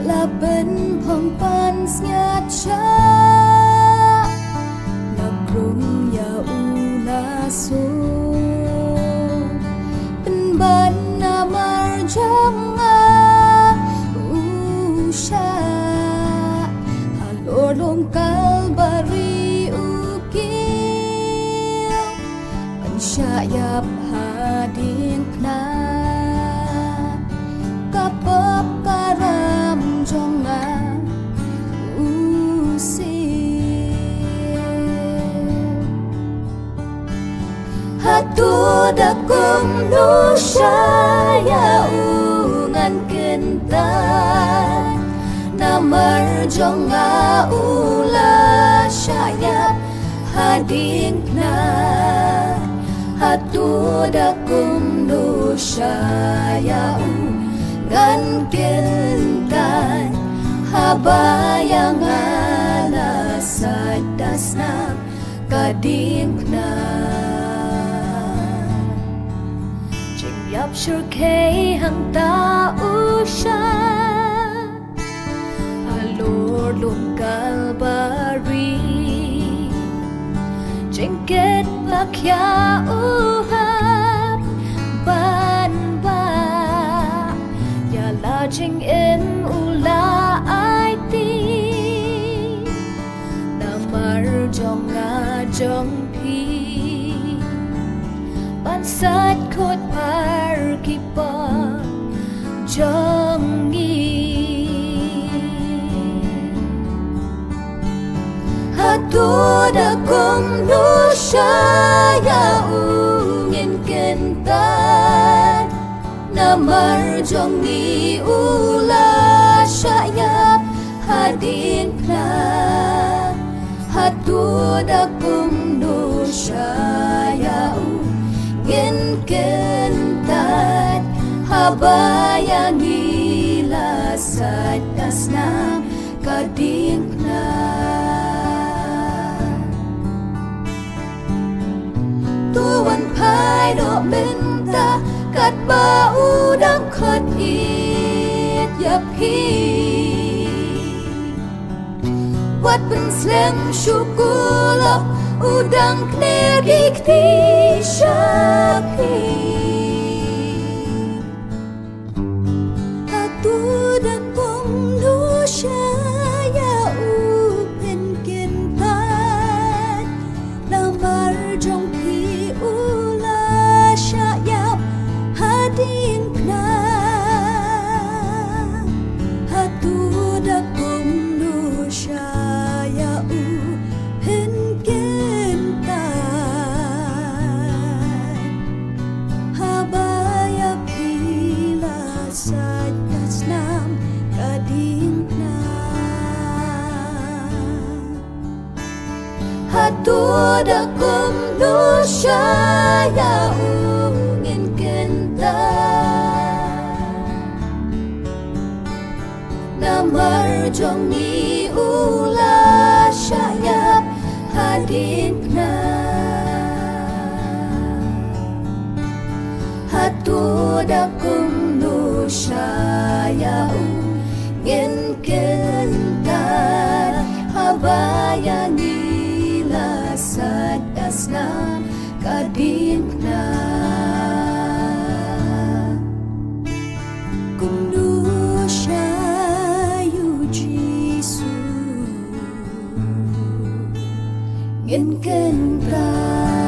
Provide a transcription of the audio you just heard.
là bên phong pan nhạt cha na krum ya una so bên ban na mar janga usha halo long kalbari ukil pansyayap hading na kapap karam jonga hatu dakum nusyaya ungan kentan namar jonga ula syayap hading na hatu dakum nusyaya ungan kentan habayang ala sadasna kading na yap shurkei hang ta usha alor lum kalbari jengket lakya uhap ban ba ya la jing in ula aiti namar jonga jong pi ban sat khot par kipa jongi hatu dakum nusyaya ungin kentan namar jongi ula syayap hadin na hatu dakum nusyaya ungin kentan habayang ila sadasna kading na tuan pai do minta kat ba udang khot it yap hi wat pen slem syukulok udang knedik ti syakhi hatu dakum nusyaya upen kentan lamar jong pi ula syayap hading na hatu dakum nusyaya upen habaya pila sadasnam kading na hatu dakum nusyaya ungin kentan namar jongi ula syayap hadin na hatu dakum nusyaya ungin kentan habayang ila sadasna kading na kum nusyayu jisu ngin kentan